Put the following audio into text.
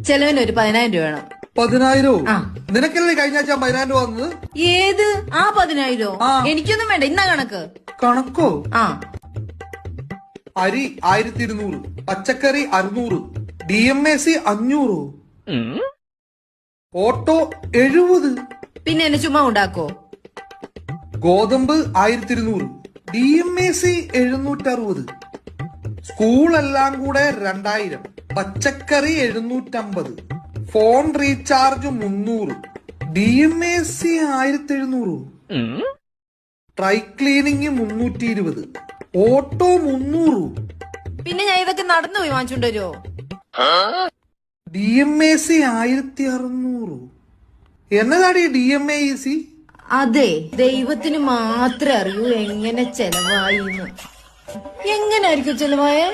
ചെലവിന് ഒരു 10,000 രൂപ വേണം. 10,000? ആ. നിനക്കല്ലേ കഴിഞ്ഞ ആഴ്ച 10,000 രൂപ വന്നത്? ഏത് ആ 10,000? ആ. എനിക്കൊന്നും വേണ്ട, ഇന്നാ കണക്ക്. കണക്കോ? ആ. അരി 1200, പച്ചക്കറി 600, DMAC 500, ഓട്ടോ 70, പിന്നെ എന്നെ ചുമ്മാ ഉണ്ടാക്കോ? ഗോതമ്പ് 1200, DMAC 760, സ്കൂളെല്ലാം കൂടെ 2000, പച്ചക്കറി 750, phone recharge 300, DMAC 1700, dry cleaning 320, auto 300. പിന്നെ ഞാൻ ഇതൊക്കെ നടന്നു പോയി വാങ്ങിച്ചോണ്ട് വരുമോ? DMAC 1600. എന്നതാടി DMAC? അതെ, ദൈവത്തിന് മാത്രമേ അറിയൂ എങ്ങനെ ചെലവായിന്ന്. എങ്ങനായിരിക്കും ചെലവായേ?